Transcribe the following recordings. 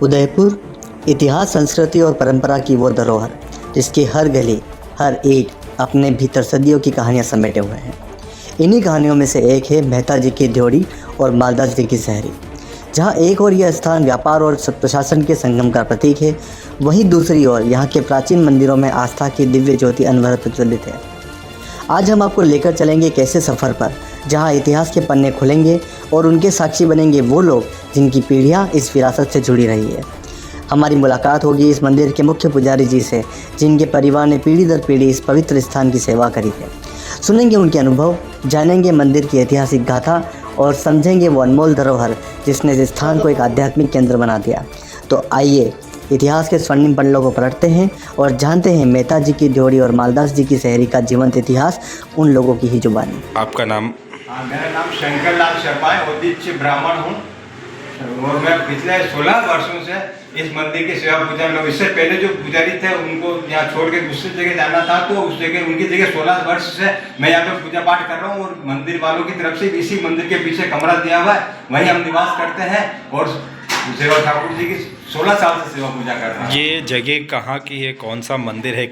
उदयपुर इतिहास, संस्कृति और परंपरा की वो धरोहर जिसकी हर गली, हर ईंट अपने भीतर सदियों की कहानियाँ समेटे हुए हैं। इन्हीं कहानियों में से एक है मेहता जी की ड्योढ़ी और मालदास जी की सहरी। जहाँ एक और यह स्थान व्यापार और प्रशासन के संगम का प्रतीक है, वहीं दूसरी ओर यहाँ के प्राचीन मंदिरों में आस्था की दिव्य ज्योति अनवरत प्रज्वलित है। आज हम आपको लेकर चलेंगे एक ऐसे सफ़र पर जहाँ इतिहास के पन्ने खुलेंगे और उनके साक्षी बनेंगे वो लोग जिनकी पीढ़ियाँ इस विरासत से जुड़ी रही है। हमारी मुलाकात होगी इस मंदिर के मुख्य पुजारी जी से, जिनके परिवार ने पीढ़ी दर पीढ़ी इस पवित्र स्थान की सेवा करी है। सुनेंगे उनके अनुभव, जानेंगे मंदिर की ऐतिहासिक गाथा और समझेंगे वो अनमोल धरोहर जिसने इस स्थान को एक आध्यात्मिक केंद्र बना दिया। तो आइए इतिहास के स्वर्णिम पन्नों को पलटते हैं और जानते हैं मेहता जी की ड्योढ़ी और मालदास जी की सहरी का जीवंत इतिहास उन लोगों की ही जुबानी। आपका नाम? मेरा नाम शंकर लाल शर्मा है, औदिच्य ब्राह्मण हूँ और मैं पिछले 16 वर्षों से इस मंदिर की सेवा पूजा में। इससे पहले जो पुजारी थे उनको यहाँ छोड़ के दूसरी जगह जाना था, तो उस जगह उनकी जगह 16 वर्ष से मैं यहाँ पे पूजा पाठ कर रहा हूँ और मंदिर वालों की तरफ से इसी मंदिर के पीछे कमरा दिया हुआ है, वहीं हम निवास करते हैं और सेवा ठाकुर जी की 16 साल से सेवा पूजा कर रहे हैं। ये जगह कहाँ की है? कौन सा मंदिर है?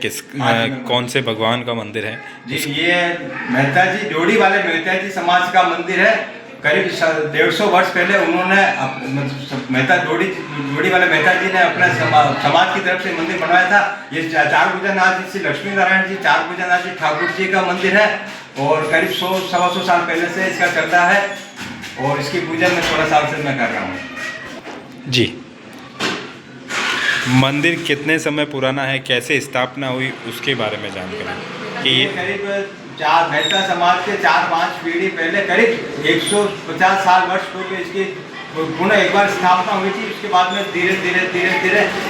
कौन से भगवान का मंदिर है जी? ये मेहता जी ड्योढ़ी वाले मेहता जी समाज का मंदिर है। करीब 150 वर्ष पहले उन्होंने मेहता ड्योढ़ी वाले मेहता जी ने अपने समाज की तरफ से मंदिर बनवाया था। ये चार भुजानाथ जी श्री लक्ष्मी नारायण जी, चार भुजानाथ जी ठाकुर जी का मंदिर है और करीब 100-125 साल पहले से इसका चलता है और इसकी पूजा मैं 16 साल से मैं कर रहा हूँ जी। मंदिर कितने समय पुराना है, कैसे स्थापना हुई, उसके बारे में जानकारी। ये करीब मेहता समाज के 4-5 पीढ़ी पहले करीब 150 साल वर्ष पूर्व इसकी पुनः एक बार स्थापना हुई थी। उसके बाद में धीरे धीरे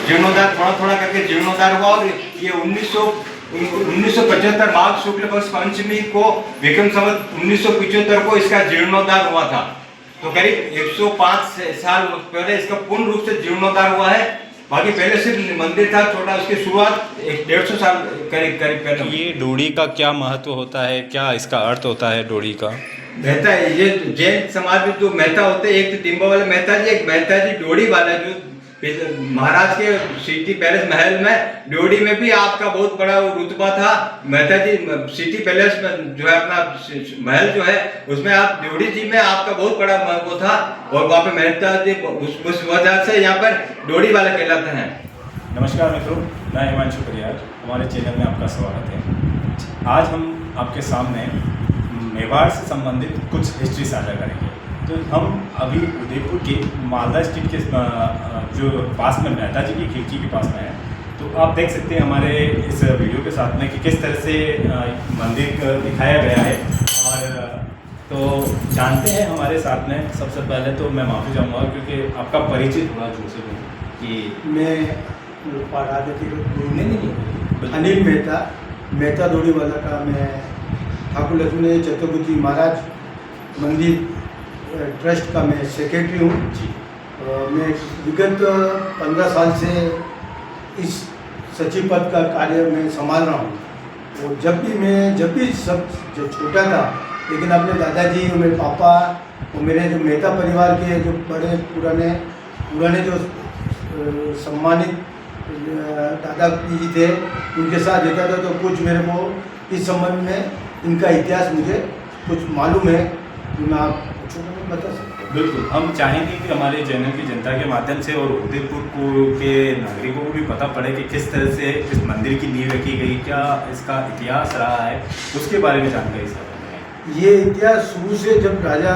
जीर्णोद्धार थोड़ा करके जीर्णोद्धार हुआ और ये 1975 माघ शुक्ल पक्ष पंचमी को विक्रम संवत 1975 को इसका जीर्णोद्धार हुआ था। तो करीब 105 साल पहले इसका पूर्ण रूप से जीर्णोद्धार हुआ है। बाकी पहले सिर्फ मंदिर था छोटा, उसकी शुरुआत 150 साल करीब पहले। ये ड्योढ़ी का क्या महत्व होता है, क्या इसका अर्थ होता है ड्योढ़ी का? मेहता, ये जैन समाज में जो मेहता होते हैं, एक तो टिम्बा वाले मेहता जी, एक मेहता जी ड्योढ़ी वाला जो महाराज के सिटी पैलेस महल में ड्योढ़ी में भी आपका बहुत बड़ा रुतबा था। मेहता जी सिटी पैलेस में जो है अपना महल जो है उसमें आप ड्योढ़ी जी में आपका बहुत बड़ा वो था और वहाँ पे मेहता जी उस वजह से यहाँ पर ड्योढ़ी वाले कहलाते हैं। नमस्कार मित्रों, मैं हिमांशु परियार, हमारे चैनल में आपका स्वागत है। आज हम आपके सामने मेवाड़ से संबंधित कुछ हिस्ट्री साझा करेंगे। तो हम अभी उदयपुर के मालदा स्ट्रीट के जो पास में मेहता जी की खिड़की के पास में है। तो आप देख सकते हैं हमारे इस वीडियो के साथ में कि किस तरह से मंदिर दिखाया गया है। और तो जानते हैं हमारे साथ में, सबसे पहले तो मैं माफ़ी चाहूँगा क्योंकि आपका परिचय थोड़ा जोर से दूँ कि मैं अनिल मेहता ड्योढ़ी वाला का मैं ठाकुर लक्ष्मी चतुर्भुजी महाराज मंदिर ट्रस्ट का मैं सेक्रेटरी हूँ जी। मैं विगत 15 साल से इस सचिव पद का कार्य में संभाल रहा हूँ। और जब भी सब जो छोटा था, लेकिन अपने दादाजी और मेरे पापा और मेरे जो मेहता परिवार के जो बड़े पुराने जो सम्मानित दादाजी थे उनके साथ रहता था, तो कुछ मेरे को इस संबंध में इनका इतिहास मुझे कुछ मालूम है जो मैं आप बता सकते हैं। बिल्कुल, हम चाहेंगे कि हमारे चैनल की जनता के माध्यम से और उदयपुर के नागरिकों को भी पता पड़े कि किस तरह से इस मंदिर की नींव रखी गई, क्या इसका इतिहास रहा है, उसके बारे में जानकारी सकते हैं। ये इतिहास शुरू से जब राजा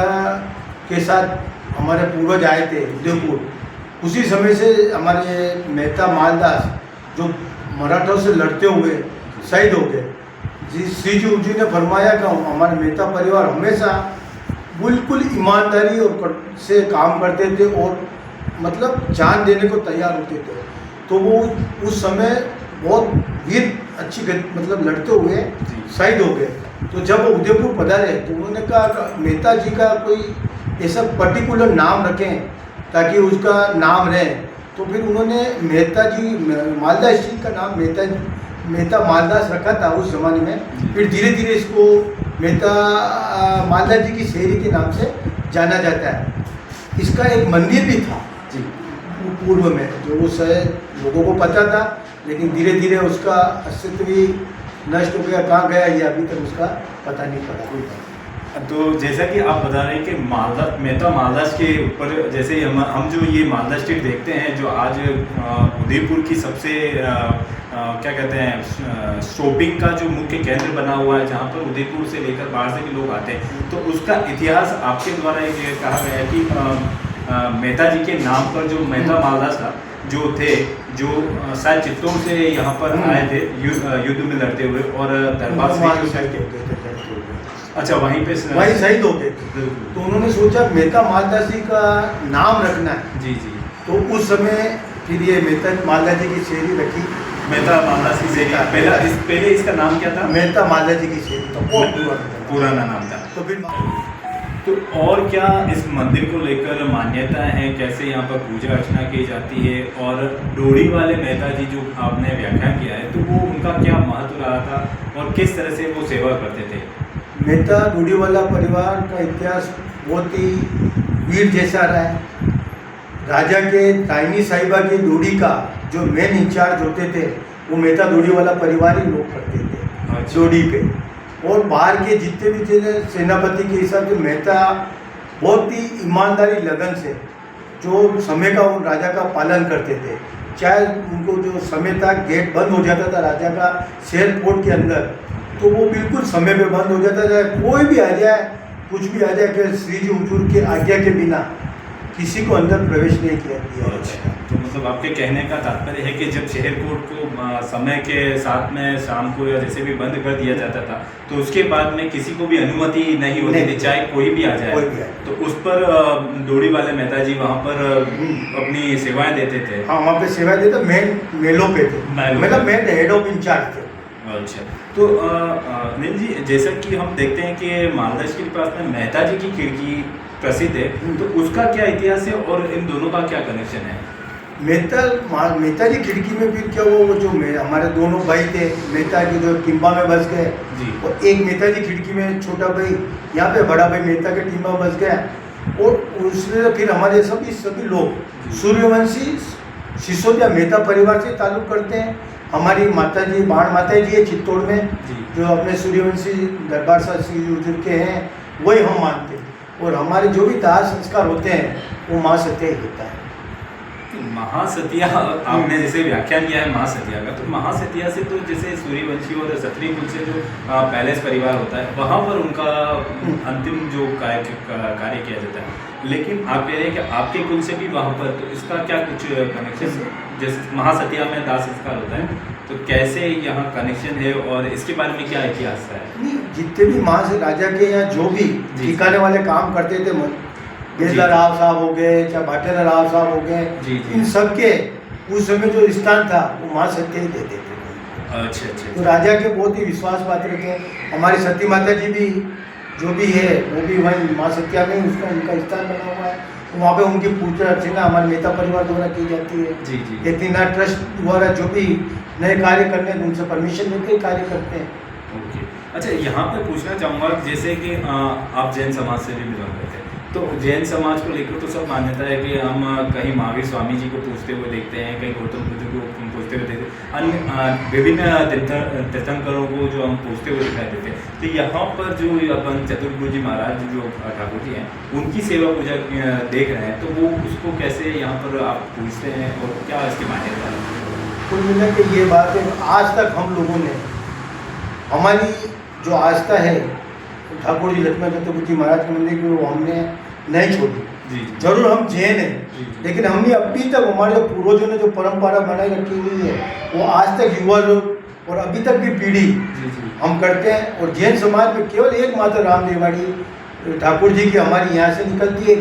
के साथ हमारे पूर्वज आए थे उदयपुर, उसी समय से हमारे मेहता मालदास जो मराठों से लड़ते हुए शहीद हो गए। श्री जी ने फरमाया कि हमारे मेहता परिवार हमेशा बिल्कुल ईमानदारी और से काम करते थे और मतलब जान देने को तैयार होते थे। तो वो उस समय बहुत वीर अच्छी मतलब लड़ते हुए शहीद हो गए। तो जब वो उदयपुर पधारे तो उन्होंने कहा मेहता जी का कोई ऐसा पर्टिकुलर नाम रखें ताकि उसका नाम रहे। तो फिर उन्होंने मेहता जी मालदा स्ट्रीट का नाम मेहता मालदास रखा था उस ज़माने में। फिर धीरे धीरे इसको मेहता मालदा जी की सहरी के नाम से जाना जाता है। इसका एक मंदिर भी था जी, पूर्व में, जो उस लोगों को पता था, लेकिन धीरे धीरे उसका अस्तित्व भी नष्ट हो गया। कहाँ गया ये अभी तक उसका पता नहीं पड़ा। तो जैसा कि आप बता रहे हैं कि मालदा मेहता मालदास के ऊपर, जैसे हम जो ये मालदा स्ट्रीट देखते हैं, जो आज उदयपुर की सबसे क्या कहते हैं शॉपिंग का जो मुख्य केंद्र बना हुआ है, जहाँ पर उदयपुर से लेकर बाहर से भी लोग आते हैं, तो उसका इतिहास आपके द्वारा ये कहा गया है कि मेहता जी के नाम पर जो मेहता मालदास था जो थे, जो शायद चित्तौड़ से यहाँ पर आए थे युद्ध में लड़ते हुए, और दरबार से अच्छा वहीं पे वहीं शहीद हो गए थे। तो उन्होंने सोचा मेहता मालदास जी का नाम रखना है। जी जी। तो उस समय फिर ये मेहता मालदास जी की शेरी रखी, मेहता मालदास की शेरी। पहले इसका नाम क्या था? मेहता मालदास जी की शेरी, तो बहुत पुराना नाम था। तो फिर तो और क्या इस मंदिर को लेकर मान्यता है, कैसे यहाँ पर पूजा अर्चना की जाती है, और डोरी वाले मेहता जी जो आपने व्याख्यान किया है, तो वो उनका क्या महत्व रहा था और किस तरह से वो सेवा करते थे? मेहता डोरीवाला परिवार का इतिहास बहुत ही वीर जैसा रहा है। राजा के ताइनी साहिबा की डोरी का जो मेन इंचार्ज होते थे वो मेहता डोरीवाला परिवार ही लोग करते थे डोरी पे। और बाहर के जितने भी थे सेनापति के हिसाब से मेहता बहुत ही ईमानदारी लगन से जो समय का उन राजा का पालन करते थे। चाहे उनको जो समय था गेट बंद हो जाता था राजा का शहर फोर्ट के अंदर, तो वो बिल्कुल समय पे बंद हो जाता था। कोई भी आ जाए, कुछ भी आ जाए, कि श्री जी हुजूर के आज्ञा के बिना किसी को अंदर प्रवेश नहीं किया दिया। अच्छा, तो मतलब आपके कहने का तात्पर्य है कि जब शहर कोर्ट को समय के साथ में शाम को या जैसे भी बंद कर दिया जाता था, तो उसके बाद में किसी को भी अनुमति नहीं होती थी, चाहे कोई भी आ जाए। तो उस पर डोरी वाले मेहता जी वहाँ पर अपनी सेवाएं देते थे। हाँ, वहाँ पे सेवाएं देते, मेन मेलों पे थे, मतलब मेन हेड ऑफ इंचार्ज थे। अच्छा, तो अनिल जी, जैसा कि हम देखते हैं कि मालदा के पास में मेहता जी की खिड़की प्रसिद्ध है, तो उसका क्या इतिहास है और इन दोनों का क्या कनेक्शन है? मेहता जी खिड़की में फिर क्या वो जो हमारे दोनों भाई थे मेहता जी जो टिम्बा में बस गए, और एक मेहता जी खिड़की में छोटा भाई, यहाँ पे बड़ा भाई मेहता के टिम्बा में बस गया। और उसने फिर हमारे सभी लोग सूर्यवंशी सिसोदिया मेहता परिवार से ताल्लुक करते हैं। हमारी माता जी बाण माता जी है चित्तौड़ में, जो अपने सूर्यवंशी दरबार साहब श्री हुजूर के हैं, वही हम मानते हैं। और हमारे जो भी दाह संस्कार होते हैं वो महासत्या ही होता है। महासतिया, आपने जैसे व्याख्यान किया है महासतिया का, तो महासतिया से तो जैसे सूर्यवंशी और क्षत्रिय कुल से जो पैलेस परिवार होता है, वहाँ पर उनका अंतिम जो कार्य किया जाता है। लेकिन आप कह रहे हैं कि आपके कुल से भी वहाँ पर, तो इसका क्या कुछ कनेक्शन? जैसे महासतिया में दाह संस्कार होता है, तो कैसे यहाँ कनेक्शन है और इसके बारे में क्या इतिहास है? जितने भी राजा के यहाँ जो भी ठिकाने वाले काम करते थे, बेजला राव साहब हो गए, चाहे भाटेला राव साहब हो गए, इन सब के उस समय जो स्थान था वो महासत्या ही देते थे। अच्छा। तो राजा के बहुत ही विश्वास पात्र थे। हमारी सती माता जी भी जो भी है वो भी वहीं महासत्या में उसका उनका स्थान बना हुआ है। तो वहाँ पे उनकी पूजा अर्चना हमारे मेहता परिवार द्वारा की जाती है। यकीना ट्रस्ट द्वारा जो भी नए कार्य करने हैं उनसे परमिशन लेकर कार्य करते हैं। ओके, अच्छा, यहाँ पे पूछना चाहूँगा, जैसे कि आप जैन समाज से भी बिलोंग करते हैं, तो जैन समाज को लेकर तो सब मान्यता है कि हम कहीं महावीर स्वामी जी को पूछते हुए देखते हैं, कहीं गौतम बुद्ध को पूछते हुए देखते हैं, अन्य विभिन्न तीर्थंकरों को जो हम पूछते हुए दिखाई देते हैं। तो यहाँ पर जो अपन चतुर्भुज जी महाराज जो ठाकुर जी हैं, उनकी सेवा पूजा देख रहे हैं, तो वो उसको कैसे यहाँ पर आप पूछते हैं और क्या इसकी मान्यता है? कुल मिला के ये बात है, आज तक हम लोगों ने हमारी जो आस्था है ठाकुर जी लक्ष्मण चतुर्भुज जी महाराज के मंदिर की, वो हमने नहीं छोड़ी। जरूर हम जैन हैं, लेकिन हमने अभी तक हमारे जो पूर्वजों ने जो परंपरा बनाई रखी हुई है वो आज तक युवा लोग और अभी तक की पीढ़ी हम करते हैं। और जैन समाज में केवल एकमात्र राम रेवाड़ी ठाकुर जी की हमारी यहाँ से निकलती है,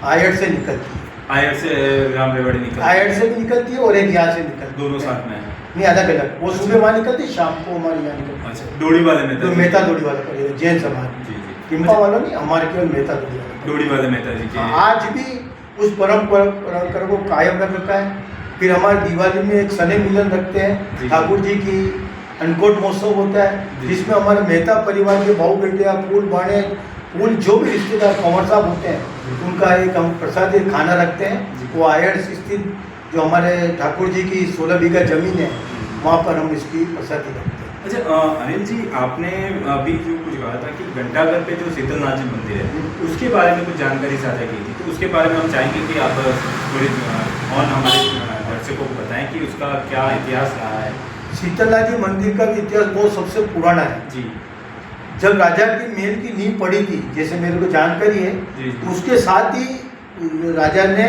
आयट से निकलती है। आयट से राम रेवाड़ी निकलती है? आयट से भी निकलती है और एक यहाँ से निकलती है, दोनों साथ में नहीं, अलग अलग। वो सुबह वहाँ निकलती है, शाम को हमारे यहाँ निकलती है। अच्छा, डोरी वाले मेहता डोरी वाला परिवार जैन समाज, टिम्पा वाला नहीं, हमारे केवल मेहता डोरी वाले मेहता जी के आज भी उस परंपरा को कायम रख रखा है। फिर हमारे दिवाली में एक सने मिलन रखते हैं, ठाकुर जी की अन्नकूट महोत्सव होता है, जिसमें हमारे मेहता परिवार के भाऊ बेटे फूल बाणे फूल जो भी रिश्तेदार कंवर साहब होते हैं उनका एक हम प्रसादी खाना रखते हैं। वो आयड़ स्थित जो हमारे ठाकुर जी की 16 बीघा जमीन है वहाँ पर हम इसकी प्रसादी रखते हैं। अच्छा अनिल जी, आपने अभी जो कुछ कहा था कि घंटाघर पे जो शीतलनाथ जी मंदिर है उसके बारे में कुछ जानकारी साझा की थी, तो उसके बारे में हम चाहेंगे कि आप थोड़ी और हमारे दर्शकों को बताएं कि उसका क्या इतिहास रहा है। शीतलनाथ जी मंदिर का भी इतिहास बहुत सबसे पुराना है जी। जब राजा की महल की नींव पड़ी थी, जैसे मेरे को जानकारी है, जी। तो उसके साथ ही राजा ने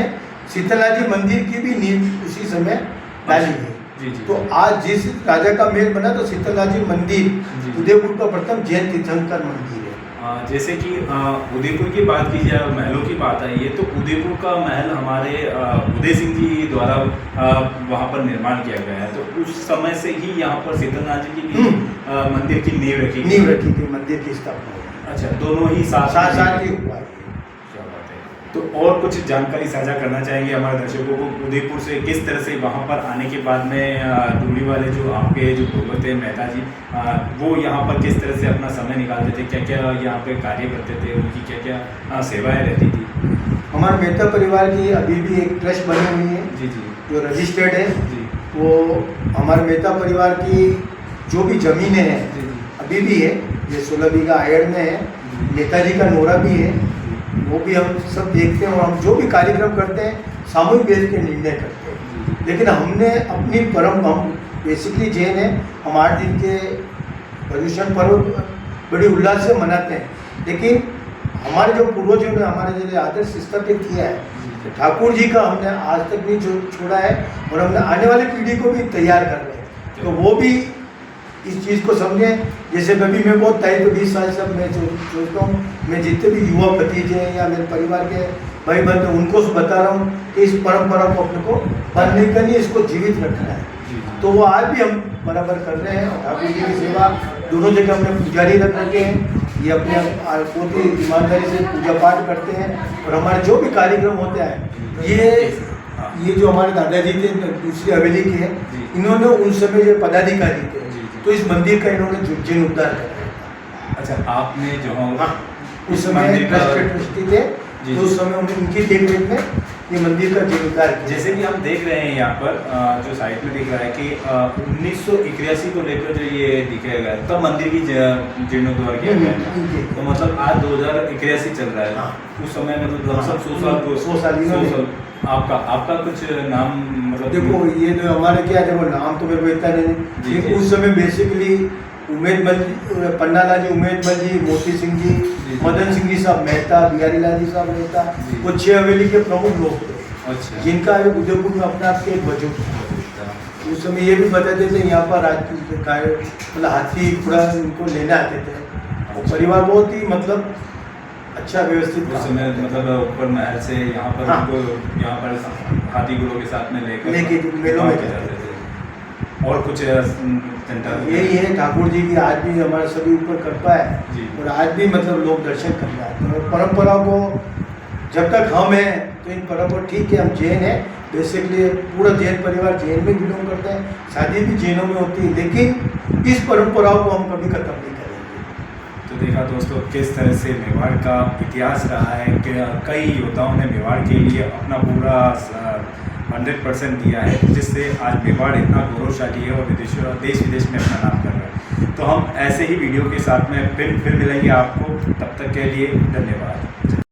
शीतलनाथ जी मंदिर की भी नींव उसी समय डाली है। जी जी। तो आज जिस राजा का महल बना तो शीतलनाथ जी मंदिर जी। उदयपुर का प्रथम जैन तीर्थंकर मंदिर है। जैसे कि उदयपुर की बात की जाए, महलों की बात आई है, तो उदयपुर का महल हमारे उदय सिंह जी द्वारा वहाँ पर निर्माण किया गया है। तो उस समय से ही यहाँ पर शीतलनाथ जी की मंदिर की नींव रखी थी, मंदिर की स्थापना हुई। अच्छा, दोनों ही साथ साथ ही हुआ है। क्या बात है। तो और कुछ जानकारी साझा करना चाहेंगे हमारे दर्शकों को उदयपुर से, किस तरह से वहाँ पर आने के बाद में डोली वाले जो आपके जो भगवत थे मेहता जी, वो यहाँ पर किस तरह से अपना समय निकालते थे, क्या क्या यहाँ पे कार्य करते थे, उनकी क्या क्या सेवाएं रहती थी। हमारे मेहता परिवार की अभी भी एक ट्रस्ट बनी हुई है जी जी। जो रजिस्टर्ड है। जी। वो हमारे मेहता परिवार की जो भी जमीनें हैं जी जी। अभी भी है, ये 16 बीघा आयड़ में है, नेताजी का नोरा भी है, वो भी हम सब देखते हैं। और हम जो भी कार्यक्रम करते हैं सामूहिक बैठ के निर्णय करते हैं। लेकिन हमने अपनी हम बेसिकली जैन है, हम 8 दिन के पर्युषण पर्व बड़ी उल्लास से मनाते हैं। लेकिन हमारे जो पूर्वजों ने हमारे जो आदर्श स्थापित किया है ठाकुर जी का हमने आज तक भी छोड़ा है और हमने आने वाली पीढ़ी को भी तैयार कर रहे हैं। तो वो भी इस चीज़ को समझें। जैसे अभी मैं बहुत 23-20 साल से मैं सोचता हूँ, मैं जितने भी युवा भतीजे हैं या मेरे परिवार के भाई बंधु उनको बता रहा हूँ कि इस परंपरा को अपने को बंद नहीं करनी, इसको जीवित रखना है। तो वो आज भी हम बराबर कर रहे हैं। और ठाकुर जी की सेवा दोनों जगह हमने पुजारी रख रखे हैं, ये अपने बहुत ही ईमानदारी से पूजा पाठ करते हैं। और हमारे जो भी कार्यक्रम होते हैं ये जो हमारे दादाजी थे दूसरी हवेली के हैं, इन्होंने उन समय जो पदाधिकारी थे तो इस मंदिर का इन्होंने जीर्णोद्धार करा। अच्छा, आपने जो उस समय ट्रस्टी थे तो उस समय उनकी देखरेख में ये मंदिर का जीर्णोद्धार किया। जैसे कि हम देख रहे हैं यहाँ पर जो साइट में दिख रहा है कि 1981 को लेकर जो ये दिखाया गया तब मंदिर की जीर्णोद्धार किया गया है। तो मतलब आज 2081 चल रहा है। हाँ। उस समय मतलब सब 100 साल आपका कुछ नाम मतलब देखो ये जो हमारे क्या देखो नाम तो मेरे को इतना नहीं, लेकिन उस समय बेसिकली उमेद मल जी, पन्नालाल जी, उमेद मल जी, मोती सिंह जी, मदन सिंह जी साहब मेहता, बिहारी लाल जी साहब मेहता, वो 6 हवेली के प्रमुख लोग थे। अच्छा। जिनका एक उदयपुर में अपना आपके एक वजूद था। उस समय ये भी बताते थे यहाँ पर मतलब हाथी घोड़ा इनको लेने आते थे। वो परिवार बहुत ही मतलब अच्छा व्यवस्थित उस समय मतलब ऊपर महल से यहाँ पर उनको यहाँ पर हाथी घोड़ों के साथ में लेके मेलों में जाते थे। और कुछ यही है ठाकुर जी की आज भी हमारे सभी ऊपर कृपा है जी। और आज भी मतलब लोग दर्शन करने आते हैं। और परंपरा को जब तक हम हैं तो इन परंपरा ठीक है, हम जैन हैं बेसिकली, पूरा जैन परिवार जैन में बिलोंग करते हैं, शादी भी जैनों में होती है, लेकिन इस परंपराओं को हम कभी खत्म नहीं करेंगे। तो देखा दोस्तों किस तरह से मेवाड़ का इतिहास रहा है कि कई योद्धाओं ने मेवाड़ के लिए अपना पूरा 100% दिया है, जिससे आज मेवाड़ इतना गौरवशाली है और देश विदेश में अपना नाम कर रहा है। तो हम ऐसे ही वीडियो के साथ में फिर मिलेंगे आपको, तब तक के लिए धन्यवाद।